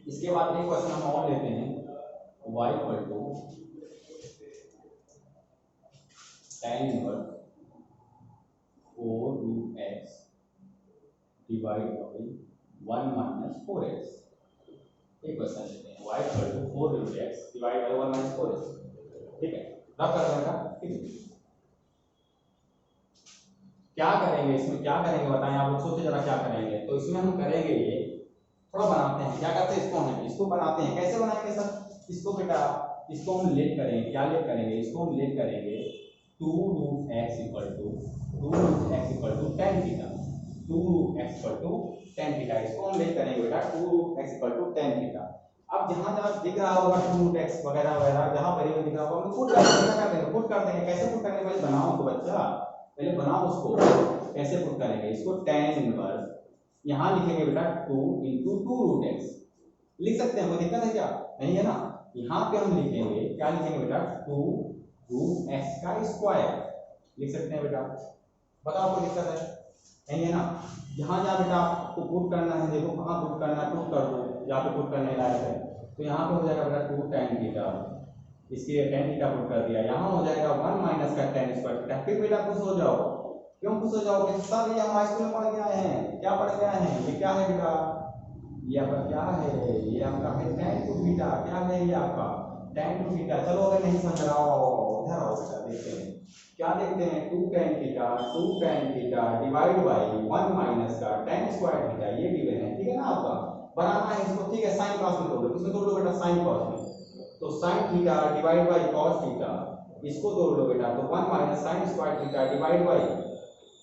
इसके बाद एक क्वेश्चन हम और लेते हैं, y equal to tan inverse 4√x divide by 1 minus 4x। एक क्वेश्चन लेते हैं, y equal to 4√x divide by 1 minus 4x, ठीक है। रब कर देगा, ठीक है। क्या करेंगे इसमें, क्या करेंगे बताएं आप लोग, सोचिए जरा क्या करेंगे। तो इसमें हम करेंगे ये थोड़ा बनाते हैं, क्या करते हैं इसको, हम इसको बनाते हैं। कैसे बनाएंगे सर, इसको बेटा, इसको हम लेट करेंगे, क्या लेट करेंगे, इसको हम लेट करेंगे 2√x equal to tan theta, 2√x equal to tan theta, इसको हम लेट करेंगे बेटा 2√x equal to tan theta. अब जहां जहां दिख रहा होगा 2√x वगैरह वगैरह, जहां वेरिएबल दिख रहा होगा हम पुट कर देंगे, पुट कर देंगे। कैसे पुट करेंगे, पहले बनाओ तो बच्चा, पहले बनाओ उसको। कैसे पुट करेंगे इसको, tan इनवर्स यहाँ लिखेंगे बेटा 2 इंटू 2√x, लिख सकते हैं, कोई दिक्कत है क्या, नहीं है ना। यहाँ पे हम लिखेंगे, क्या लिखेंगे बेटा 2√x का स्क्वायर, लिख सकते हैं बेटा। बताओ कोई दिक्कत है, नहीं है ना। यहाँ जहाँ बेटा आपको पुट करना है, देखो कहाँ पुट करना है, पुट कर दो जहाँ पे पुट करने लायक है। तो यहाँ पे हो जाएगा बेटा 2 tan थीटा, इसके tan थीटा पुट कर दिया। यहाँ हो जाएगा 1 माइनस का tan स्क्वायर थीटा। फिर बेटा खुश हो जाओ, क्यों खुश हो जाओगे सर, ये हम हाई स्कूल में पढ़ के आए हैं, क्या पढ़ के आए हैं, ये क्या है बेटा, ये आपका क्या है, ये आपका है tan टू थीटा, क्या है ये आपका tan टू थीटा। चलो अगर नहीं समझ रहा हो इधर आओ बेटा, देखते हैं क्या देखते हैं, 2 tan theta divide by 1 minus का tan स्क्वायर थीटा, ये गिवन है, ठीक है ना। आपका बनाना है इसको, ठीक है। साइन कॉस में तोड़ लो, किसमें तोड़ लो बेटा, साइन कॉस में। तो sine theta divide by cos theta, इसको तोड़ लो बेटा, तो 1 minus sine square theta divide by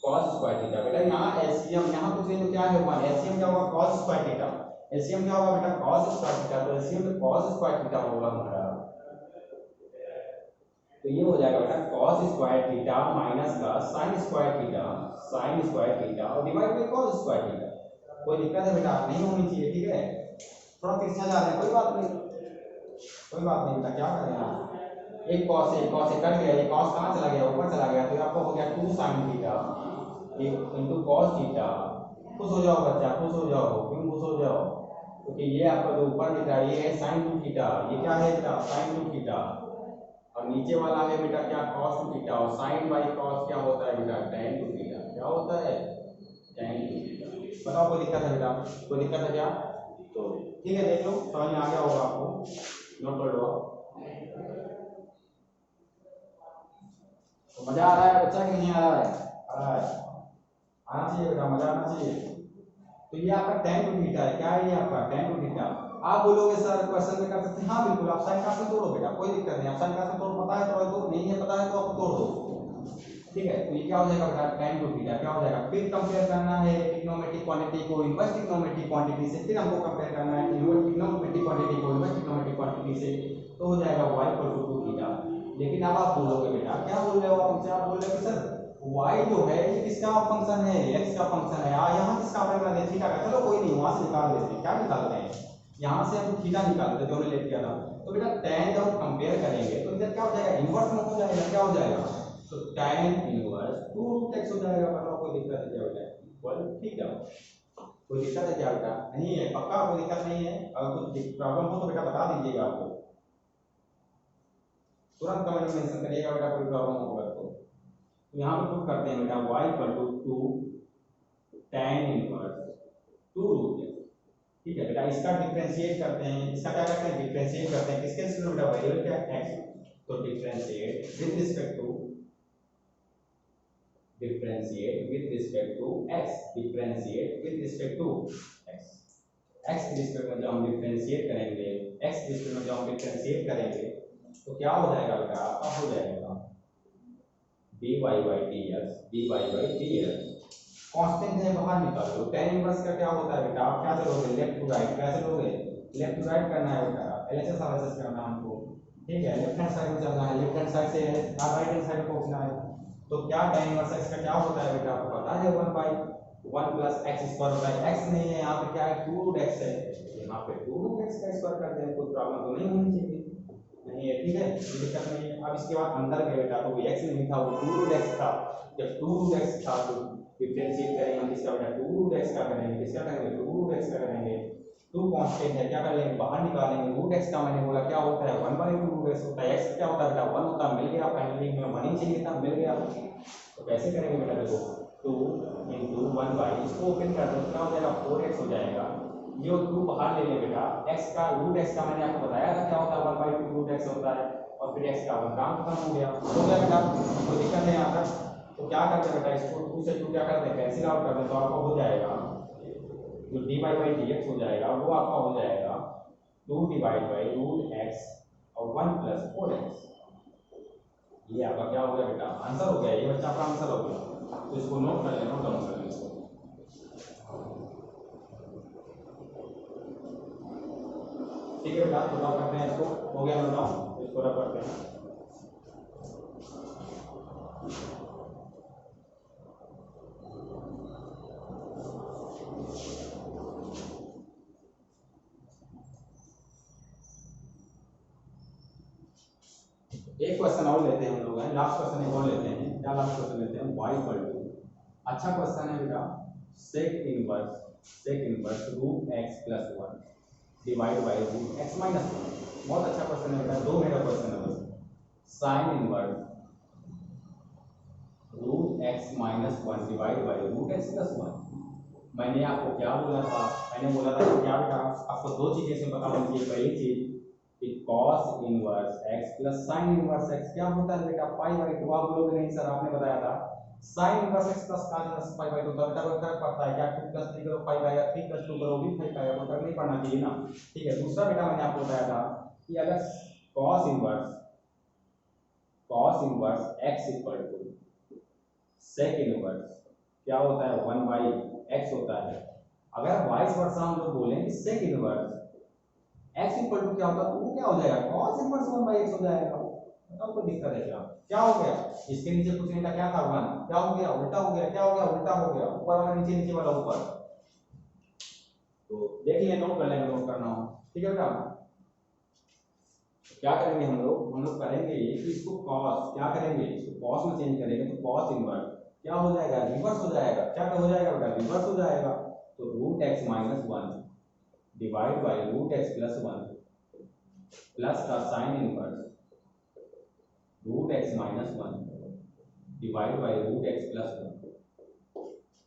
cos square theta. बेटा यहाँ एलसीएम, यहाँ कुछ नहीं तो क्या है 1, एलसीएम क्या होगा, कॉस स्क्वायर थीटा, एलसीएम क्या होगा बेटा, कॉस स्क्वायर थीटा। तो एलसीएम में कॉस स्क्वायर थीटा होगा हमारा, तो ये हो जाएगा बेटा cos स्क्वायर थीटा माइनस का sin स्क्वायर थीटा और divide by cos square theta. कोई दिक्कत है बेटा, नहीं होनी चाहिए, ठीक है। थोड़ा तिरछा जा रहे हैं, कोई बात नहीं, कोई बात नहीं बेटा, क्या करें आप, एक cos से कट गया, ये cos कहाँ चला गया, ऊपर चला गया, तो आपको हो गया 2 sin theta into cos theta. खुश हो जाओ बच्चा, खुश हो जाओ, क्यों खुश हो जाओ, क्योंकि ये आपका जो ऊपर दिख रहा है ये है sin 2 थीटा, ये क्या है बेटा, sin 2 थीटा, और नीचे वाला है बेटा क्या, cos 2 थीटा, और sin बाई cos क्या होता है बेटा, tan 2 थीटा, क्या होता है, tan 2 थीटा। बताओ कोई दिक्कत है बेटा, कोई दिक्कत है क्या, तो ठीक है, देख लो समझ में आ गया होगा आपको, नोट कर लो। तो मजा आ रहा है बच्चा कि नहीं आ रहा है, आ रहा है, आना चाहिए बेटा, मजा आना चाहिए। तो ये आपका tan 2 थीटा है, क्या है ये आपका tan 2 थीटा। आप बोलोगे सर क्वेश्चन में कर सकते हैं, हाँ बिल्कुल, आप साइन काट में तोड़ो बेटा, कोई दिक्कत नहीं, आप साइन काट में तोड़, पता है तो नहीं है पता है तो आप तोड़ दो, ठीक है। तो ये क्या हो जाएगा बेटा tan 2 थीटा, क्या हो जाएगा, फिर कंपेयर करना है ट्रिग्नोमेट्रिक क्वांटिटी को इनवर्स ट्रिग्नोमेट्रिक क्वांटिटी से, फिर हमको कंपेयर करना है इनवर्स ट्रिग्नोमेट्रिक क्वांटिटी को इनवर्स ट्रिग्नोमेट्रिक क्वांटिटी से, तो हो जाएगा y इक्वल टू 2 थीटा। लेकिन अब आप बोलोगे बेटा, क्या बोल रहे हो आप मुझसे, आप बोल रहे हो सर y जो है ये किसका फंक्शन है, x का फंक्शन है, यहाँ किसका फंक्शन है, थीटा का। चलो कोई नहीं, वहां से निकाल देते हैं, क्या निकालते हैं, यहाँ से हम थीटा निकालते हैं जो हमने लेट किया था। तो बेटा tan जब हम कंपेयर करेंगे तो इधर क्या हो जाएगा, इनवर्स में हो जाएगा, क्या हो जाएगा, तो tan इनवर्स 2√x हो जाएगा। बताओ कोई दिक्कत है क्या बेटा, इक्वल थीटा। कोई दिक्कत है क्या बेटा, नहीं है, पक्का कोई दिक्कत नहीं है। अगर कुछ प्रॉब्लम हो तो बेटा बता दीजिएगा, आपको तुरंत कमेंट में मेंशन करिएगा बेटा, कोई प्रॉब्लम होगा तो। यहाँ पे पुट करते हैं बेटा y equal to 2 tan inverse 2√x, ठीक है बेटा। इसका डिफरेंशिएट करते हैं, इसका क्या करते हैं, डिफरेंशिएट करते हैं, किसके रिस्पेक्ट में बेटा, वेरिएबल क्या x, तो differentiate with respect to x, differentiate with respect to x x के रिस्पेक्ट में जब हम डिफरेंशिएट करेंगे, x के रिस्पेक्ट में जब हम डिफरेंशिएट करेंगे तो क्या हो जाएगा बेटा, आपका हो जाएगा dy by dx कांस्टेंट है, बाहर निकाल लो। tan इनवर्स का क्या होता है बेटा, आप क्या चलोगे, लेफ्ट टू राइट, क्या चलोगे, लेफ्ट टू राइट करना है बेटा, एलएचएस आरएचएस करना है हमको, ठीक है। लेफ्ट हैंड साइड में चलना है, लेफ्ट हैंड साइड से राइट हैंड साइड में पहुंचना है। तो क्या tan इनवर्स x का क्या होता है बेटा, आपको पता है 1/1 प्लस x स्क्वायर होता है, x नहीं है यहाँ पे, क्या है 2√x है, यहाँ पे 2√x का स्क्वायर कर दें, कोई प्रॉब्लम तो नहीं होनी चाहिए, नहीं नहीं है, ठीक है, कोई दिक्कत नहीं है। अब इसके बाद अंदर के बेटा तो x नहीं था, वो 2√x था। जब 2√x था तो डिफरेंशिएट करेंगे हम किसका बेटा 2√x का करेंगे, किसका करेंगे 2√x का करेंगे। 2 कांस्टेंट है, क्या कर लेंगे बाहर निकालेंगे। √x का मैंने बोला क्या होता है 1/2√x होता है। x क्या होता है बेटा 1 होता है, मिल गया, फाइनली हमें 1 ही चाहिए था, मिल गया। तो कैसे करेंगे बेटा देखो 2 × 1/, इसको ओपन कर दो, क्या हो जाएगा 4x हो जाएगा। ये 2 बाहर ले लें बेटा, x का √x का मैंने आपको बताया था क्या होता है 1/2√x होता है, और फिर x का 1 काम खत्म हो गया बेटा, कोई दिक्कत नहीं आता। तो क्या करते हैं बेटा इसको 2 से 2 क्या करते हैं कैंसिल आउट करते हैं, तो आपको हो जाएगा जो dy/dx हो जाएगा वो आपका हो जाएगा 2/√x और 1 + 4x। ये आपका क्या हो गया बेटा आंसर हो गया, ये बच्चा आपका आंसर हो गया। तो इसको नोट कर लेना, नोट डाउन कर लेना। ठीक है बेटा, तो क्या करते हैं इसको, हो गया नोट डाउन, इसको रख करते हैं। एक क्वेश्चन और लेते हैं हम लोग, लास्ट क्वेश्चन एक और लेते हैं। क्या लास्ट क्वेश्चन लेते हैं y = अच्छा क्वेश्चन है बेटा, sec inverse √x + 1 divide by √x - 1। बहुत अच्छा क्वेश्चन है बेटा, 2 मेरा क्वेश्चन है बस। sin inverse √x - 1 divide by √x + 1। मैंने आपको क्या बोला था, मैंने बोला था कि क्या बेटा आपको 2 चीजें से पता होनी चाहिए। पहली चीज कि cos inverse x + sin inverse x क्या होता है बेटा π/2। आप बोलोगे नहीं सर आपने बताया था sin inverse x + cos inverse π/2 तो बेटा कोई फर्क पड़ता है क्या, 2 + 3 करो 5 आएगा, 3 + 2 करो भी 5 आएगा, कोई फर्क नहीं पड़ना चाहिए ना। ठीक है, दूसरा बेटा मैंने आपको बताया था कि अगर cos inverse x = sec inverse क्या होता है 1/x होता है। अगर वाइस वर्सा हम लोग बोलें कि sec इनवर्स x = क्या होता है, तो वो क्या हो जाएगा cos इनवर्स 1/x हो जाएगा। बताओ कोई दिक्कत है क्या, क्या हो गया, इसके नीचे कुछ नहीं था, क्या था 1, क्या हो गया उल्टा हो गया, क्या हो गया उल्टा हो गया, ऊपर वाला नीचे, नीचे वाला ऊपर। तो देख लें, नोट कर लेंगे, नोट करना हो, ठीक है बेटा। क्या करेंगे हम लोग करेंगे कि इसको cos क्या करेंगे, इसको cos में चेंज करेंगे तो cos इनवर्स क्या हो जाएगा रिवर्स हो जाएगा। क्या हो जाएगा बेटा रिवर्स हो जाएगा। तो √x - 1 divide by √x + 1 plus का sin inverse √x - 1 divide by √x + 1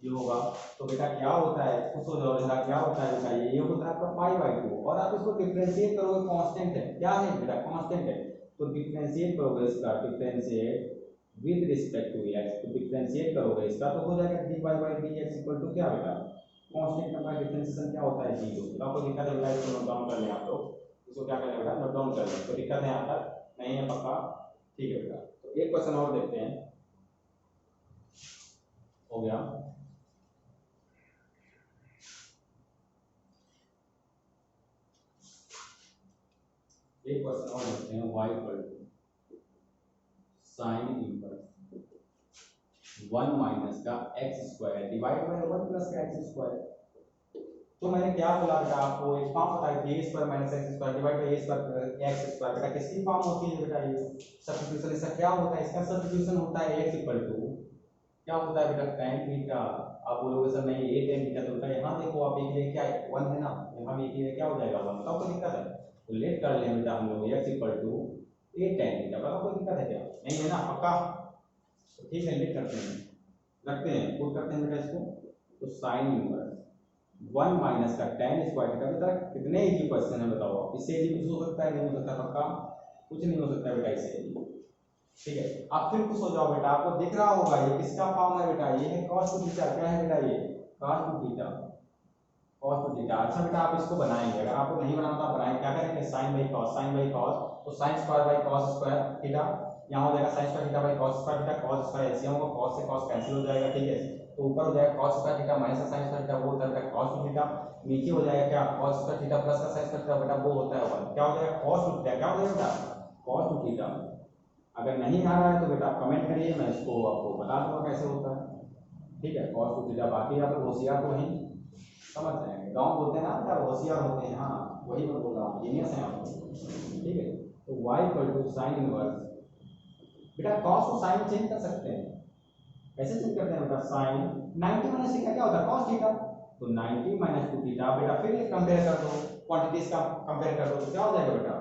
ये होगा। तो बेटा क्या होता है खुश हो जाओ बेटा, क्या होता है बेटा ये होता है आपका π/2, और आप इसको डिफरेंशिएट करोगे, कांस्टेंट है, क्या है बेटा कांस्टेंट है, तो डिफरेंशिएट करोगे इसका, differentiate with respect to x, तो डिफरेंशिएट करोगे इसका तो हो जाएगा dy/dx = क्या बेटा कांस्टेंट नंबर डिफरेंशिएशन क्या होता है 0। तो आपको दिक्कत है बेटा, इसको नोट डाउन कर लें आप लोग, इसको क्या करें बेटा नोट डाउन कर लें, तो दिक्कत है यहाँ तक नहीं है पक्का, ठीक है बेटा। तो एक क्वेश्चन और देखते हैं, हो गया। एक क्वेश्चन और देखते हैं, y = sin इनवर्स 1 - का x² डिवाइड बाय 1 + का x²। तो मैंने क्या बोला बेटा आपको एक फॉर्म बताई थी a² - x² divide by a² x²। बेटा किसकी फॉर्म होती है बेटा ये सब्स्टिट्यूशन। इसका क्या होता है, इसका सब्स्टिट्यूशन होता है x = क्या होता है बेटा tan थीटा। आप बोलोगे सर नहीं a tan थीटा, तो बेटा यहाँ देखो आप एक ये क्या 1 है ना, यहाँ भी एक क्या हो जाएगा 1, तो कोई दिक्कत है। तो लेट कर लें बेटा हम लोग x = a tan थीटा, बता कोई दिक्कत है क्या, नहीं है ना पक्का। तो ठीक है लेट करते हैं, रखते हैं, पुट करते हैं बेटा इसको। तो sin इनवर्स 1 - का tan² थीटा। बेटा कितने इजी क्वेश्चन है बताओ, इससे इजी कुछ हो सकता है, नहीं हो सकता पक्का, कुछ नहीं हो सकता बेटा इससे इजी। ठीक है, आप फिर खुश हो जाओ बेटा, आपको दिख रहा होगा ये किसका फॉर्म है बेटा, ये है cos टू थीटा। क्या है बेटा ये cos two theta, cos two theta. अच्छा बेटा आप इसको बनाएंगे, अगर आपको नहीं बनाना बनाएंगे क्या करेंगे sin/cos, तो sin² थीटा यहाँ हो जाएगा sin² theta by cos² theta, cos² LCM होगा, cos से cos कैंसिल हो जाएगा, ठीक है। तो ऊपर हो जाएगा cos² थीटा माइनस का sin² थीटा, वो होता है cos टू थीटा। नीचे हो जाएगा क्या cos² थीटा प्लस का sin² थीटा, बेटा वो होता है 1। क्या हो जाएगा cos टू थीटा, क्या हो जाएगा cos टू थीटा। अगर नहीं आ रहा है तो बेटा आप कमेंट करिए, मैं इसको आपको बता दूंगा कैसे होता है, ठीक है cos टू थीटा। बाकी आप होशियार तो नहीं समझ जाएंगे, गाँव बोलते हैं ना बेटा होशियार होते हैं, हाँ वही मैं बोल रहा हूँ, जीनियस हैं आप, ठीक है। तो y equal to sine inverse, बेटा cos को साइन चेंज कर सकते हैं, कैसे चेंज करते हैं बेटा, साइन 90 माइनस थीटा क्या होता है cos थीटा, तो 90 माइनस 2 थीटा, बेटा फिर ये कंपेयर कर दो, क्वांटिटीज का कंपेयर कर दो तो क्या हो जाएगा बेटा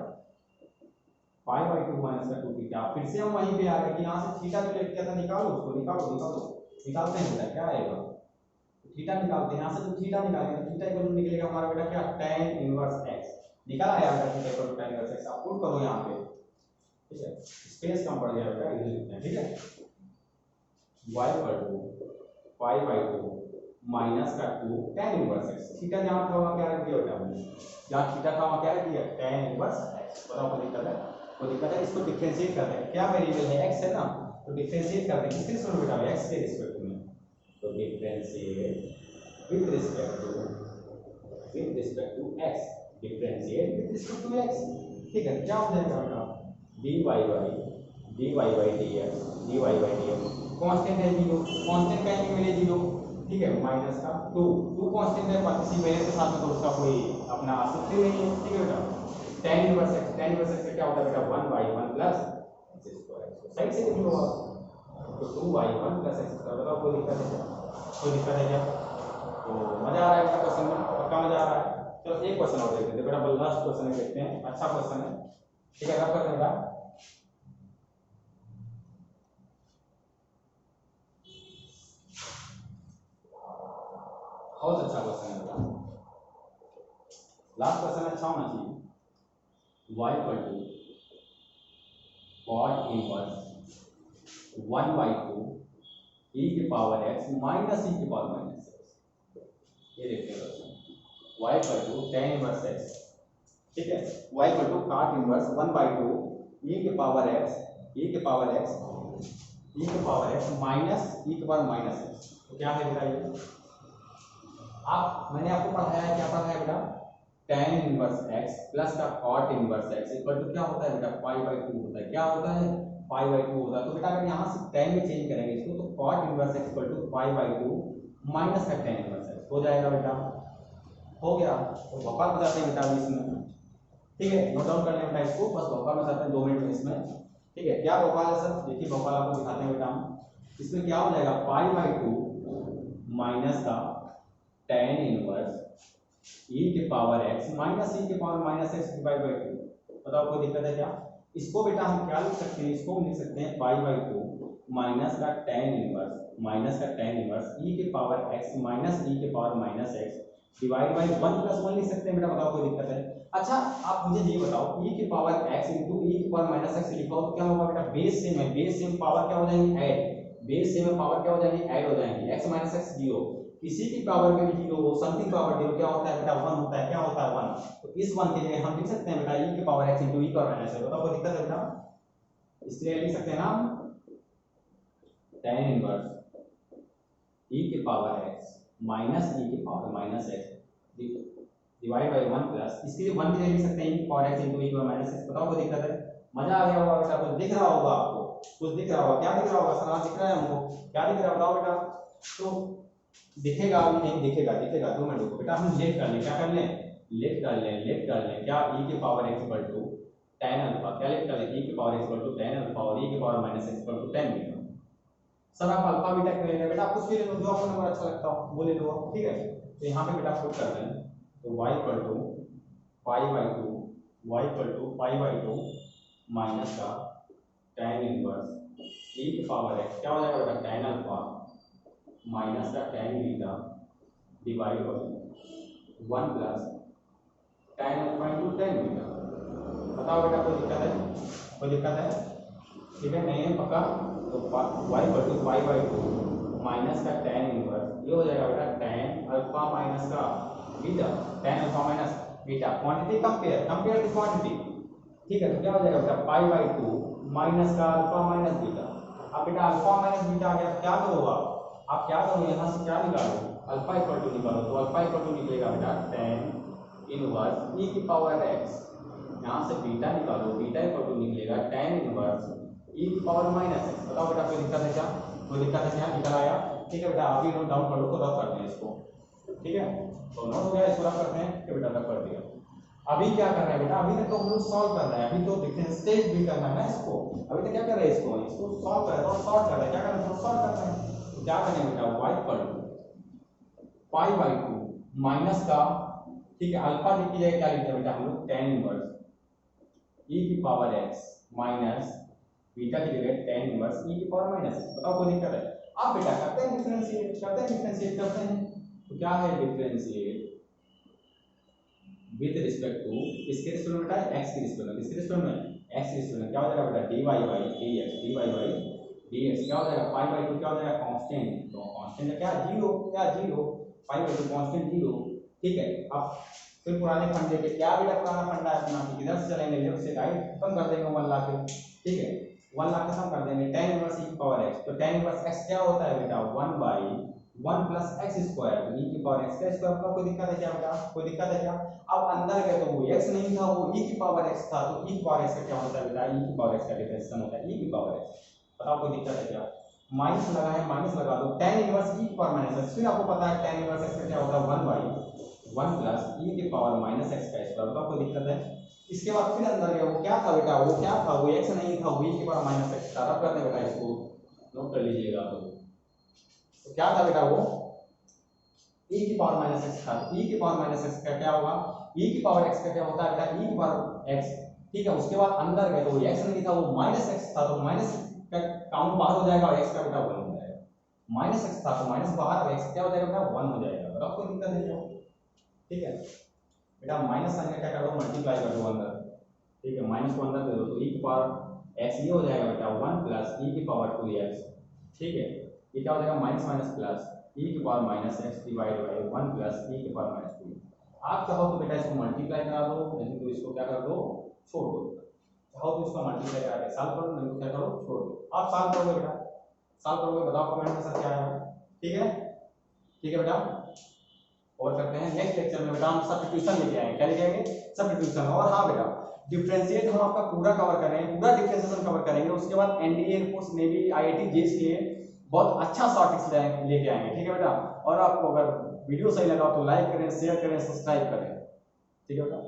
पाई बाई 2 माइनस का 2 थीटा। फिर से हम वहीं पे आ गए कि यहाँ से थीटा जो लेट किया था निकालो उसको, निकालो निकालते हैं बेटा, क्या आएगा थीटा निकालते हैं, यहाँ से जो थीटा निकालेंगे तो थीटा इक्वल निकलेगा हमारा बेटा क्या tan इनवर्स x, निकाला है बेटा theta equal tan inverse x, आप पुट करो यहाँ पे, ठीक है स्पेस कम पड़ गया बेटा, इधर लिखते हैं, ठीक है y equal to pi by 2 minus का 2 tan इनवर्स x, थीटा जहाँ था वहाँ क्या रख दिया बेटा हमने, जहाँ थीटा था वहाँ क्या रख दिया tan इनवर्स x, बताओ कोई दिक्कत है, कोई दिक्कत है, इसको डिफरेंशिएट करते हैं, क्या वेरिएबल है x है ना, तो डिफरेंशिएट करते हैं किसके रिस्पेक्ट में बेटा, x के रिस्पेक्ट में, तो differentiate with respect to x, differentiate with respect to x, ठीक है क्या हो जाएगा बेटा dy by dx, dy by dx constant है 0, कांस्टेंट कहीं मिले 0, ठीक है माइनस का 2 कांस्टेंट है, किसी वेरिएबल के साथ में तो उसका कोई अपना सूत्र नहीं है, ठीक है बेटा tan inverse x, tan inverse x क्या होता है बेटा 1/1 प्लस x स्क्वायर, इसको साइड से लिख लो आप, तो 2/1 प्लस x स्क्वायर, बताओ कोई दिक्कत है क्या, कोई दिक्कत है क्या, तो मजा आ रहा है बेटा क्वेश्चन में, पक्का मजा आ रहा है, चलो एक क्वेश्चन और देखते हैं बेटा, लास्ट क्वेश्चन देखते हैं, अच्छा क्वेश्चन है, ठीक है रब कर बेटा, बहुत अच्छा क्वेश्चन है बेटा, लास्ट क्वेश्चन अच्छा होना चाहिए, y equal to cot inverse 1/2 e की पावर x माइनस e की पावर माइनस x, ये देखते हैं y equal to tan inverse x, ठीक है y equal to cot inverse 1/2 e की पावर x, e की पावर x, e की पावर x माइनस e की पावर माइनस x, तो क्या है बेटा ये, आप मैंने आपको पढ़ाया है, क्या पढ़ाया है बेटा tan इनवर्स x प्लस का cot inverse x equal to क्या होता है बेटा पाई बाई 2 होता है, क्या होता है पाई बाई 2 होता है, तो बेटा अगर यहाँ से tan में चेंज करेंगे इसको तो cot inverse x equal to pi by 2 minus का tan इनवर्स x हो जाएगा बेटा, हो गया, तो भोपाल बजाते हैं बेटा अभी इसमें, ठीक है नोट डाउन कर लें बेटा इसको, बस भोपाल बजाते हैं 2 मिनट में इसमें, ठीक है क्या भोपाल है सर, देखिए भोपाल आपको दिखाते हैं बेटा हम, इसमें क्या हो जाएगा पाई बाई 2 माइनस का tan इनवर्स e के पावर x माइनस e के power minus x divide by 2, बताओ कोई दिक्कत है क्या, इसको बेटा हम क्या लिख सकते हैं, इसको हम लिख सकते हैं पाई बाई 2 माइनस का tan इनवर्स e के पावर x माइनस e के power minus x divide by 1 plus 1 लिख सकते हैं बेटा, बताओ कोई दिक्कत है, अच्छा आप मुझे ये बताओ e के पावर x इंटू e के पावर माइनस x लिखा हो तो क्या होगा बेटा, बेस सेम है, बेस सेम पावर क्या हो जाएंगी ऐड, बेस सेम में पावर क्या हो जाएंगी ऐड हो जाएंगी, x माइनस x 0, किसी की पावर में भी 0 हो, समथिंग पावर 0 क्या होता है बेटा 1 होता है, क्या होता है 1, तो इस 1 के लिए हम लिख सकते हैं बेटा e के पावर x इंटू e का माइनस x, बताओ कोई दिक्कत है बेटा, इसलिए लिख सकते हैं हम tan इनवर्स e के पावर x माइनस e के power minus x divide by 1 plus, इसके लिए 1 के लिए लिख सकते हैं e की पावर x इंटू e की पावर माइनस x, बताओ कोई दिक्कत है, मजा आ गया होगा बेटा, कुछ दिख रहा होगा आपको, कुछ दिख रहा होगा, क्या दिख रहा होगा सर, दिख रहा है हमको, क्या दिख रहा है बताओ बेटा, तो दिखेगा अभी नहीं दिखेगा, दिखेगा 2 मिनट रुको बेटा, हम लेट कर लें, क्या कर लें लेट कर लें क्या e की power x equal to tan alpha, क्या लेट कर लें e की power x equal to tan alpha और e की power minus x equal to tan beta, sir आप अल्फा बीटा क्यों ले रहे हैं बेटा, कुछ भी ले लो जो आपको नंबर अच्छा लगता हो वो ले लो, ठीक है तो यहाँ पे बेटा पुट करते हैं, तो y equal to pi by 2 y equal to pi by 2 minus का tan इनवर्स e की पावर x क्या हो जाएगा बेटा tan अल्फा माइनस का tan beta divide by 1 plus tan alpha into tan beta, बताओ बेटा कोई दिक्कत है, कोई दिक्कत है, ठीक है नहीं है पक्का, तो y equal to pi by 2 minus का tan इनवर्स, ये हो जाएगा बेटा tan अल्फा माइनस का beta, tan alpha minus beta, quantity compare to quantity, ठीक है तो क्या हो जाएगा बेटा पाई बाई 2 माइनस का अल्फा माइनस बीटा, अब बेटा अल्फा माइनस बीटा आ गया, क्या करो आप क्या करो यहाँ से क्या निकालो अल्फा इक्वल टू निकालो, तो अल्फा इक्वल टू निकलेगा बेटा tan इनवर्स e की पावर x, यहाँ से बीटा निकालो, बीटा इक्वल टू निकलेगा tan इनवर्स e की पावर माइनस x, बताओ बेटा कोई दिक्कत है क्या, कोई दिक्कत है क्या, निकल आया, ठीक है बेटा अभी नोट डाउन कर लो, तो रब करते हैं इसको, ठीक है तो नोट हो गया, इसको रब करते हैं, ठीक है बेटा रब कर दिया, अभी क्या कर रहे हैं बेटा, अभी तक तो हम लोग सॉल्व कर रहे हैं, अभी तो डिफरेंशिएट भी करना है ना इसको। अभी तक क्या कर रहे हैं, इसको सॉल्व कर रहे हैं, सॉल्व कर रहे हैं, क्या कर रहे हैं, सॉल्व कर रहे हैं। तो क्या करेंगे बेटा, y equal to pi by 2 minus का, ठीक है, अल्फा की जगह क्या लिखते हैं बेटा हम लोग, tan इनवर्स e की पावर x माइनस बीटा की जगह tan इनवर्स e की पावर माइनस x। बताओ कोई दिक्कत है? आप बेटा करते हैं डिफरेंशिएट, करते हैं। तो क्या है डिफरेंशिएट विद रिस्पेक्ट टू किसके रिस्पेक्ट में बेटा, x के रिस्पेक्ट में, किसके रिस्पेक्ट में, x के रिस्पेक्ट में। क्या हो जाएगा बेटा, dy by dx, dy by dx क्या हो जाएगा, पाई बाई 2 क्या हो जाएगा, कांस्टेंट। तो कांस्टेंट क्या, जीरो, क्या zero, pi by 2 constant zero. ठीक है, अब फिर पुराने फंडे पे क्या बेटा, पुराना फंडा है अपना, इधर से चलेंगे लेफ्ट से राइट, खत्म कर देंगे 1 ला के। ठीक है, 1 ला के खत्म कर देंगे, tan इनवर्स e की पावर x। तो tan इनवर्स x क्या होता है बेटा, 1 by 1 plus x square, e की पावर x का स्क्वायर। का कोई दिक्कत है क्या बेटा, कोई दिक्कत है क्या? अब अंदर गए तो वो x नहीं था, वो e की पावर x था, तो e की पावर x का क्या होता है बेटा, e की पावर x का डिफरेंशिएशन होता है e की पावर x। बताओ कोई दिक्कत है क्या? माइनस लगा है, माइनस लगा दो, tan इनवर्स e की पावर माइनस x, फिर आपको पता है tan इनवर्स x का क्या होता है, 1 बाई 1 प्लस e की पावर माइनस x का स्क्वायर। बताओ कोई दिक्कत है? इसके बाद फिर अंदर गए, वो क्या था बेटा, वो क्या था, वो x नहीं था, वो e की पावर माइनस x था। रब करते बेटा, इसको नोट कर लीजिएगा। तो क्या था बेटा, वो e की पावर माइनस x था। e की पावर माइनस x का क्या होगा, e की पावर x का क्या होता है बेटा, e की पावर x। ठीक है, उसके बाद अंदर गए तो वो x नहीं था, वो माइनस x था, तो माइनस का काउंट बाहर हो जाएगा और x का बेटा 1 हो जाएगा। माइनस x था तो माइनस बाहर, और x क्या हो जाएगा बेटा, 1 हो जाएगा। बताओ कोई दिक्कत है क्या? ठीक है बेटा, माइनस साइन का क्या कर दो, मल्टीप्लाई कर दो अंदर। ठीक है, माइनस को अंदर दे दो, तो e की पावर x ये हो जाएगा बेटा 1 प्लस e की पावर 2x। ठीक है, ये क्या हो जाएगा, माइनस माइनस प्लस e की power minus x divide by 1 plus e की पावर माइनस 2। आप चाहो तो बेटा इसको मल्टीप्लाई करा दो, नहीं तो इसको क्या कर दो, छोड़ दो। चाहो तो इसको मल्टीप्लाई करा के सॉल्व करो, नहीं तो क्या करो, छोड़ दो। आप सॉल्व करोगे बेटा, सॉल्व करोगे, बताओ कमेंट में सर क्या आएगा। ठीक है, ठीक है बेटा, और करते हैं नेक्स्ट लेक्चर में बेटा हम सब्स्टिट्यूशन लेके आएंगे। क्या लेके आएंगे, सब्स्टिट्यूशन। और हाँ बेटा, डिफरेंशिएट हम आपका पूरा कवर करेंगे, पूरा डिफरेंशिएशन कवर करेंगे। उसके बाद NDA, air force, navy, IIT, JEE के लिए बहुत अच्छा शॉर्ट लेके आएंगे। ठीक है बेटा, और आपको अगर वीडियो सही लगा तो लाइक करें, शेयर करें, सब्सक्राइब करें। ठीक है बेटा।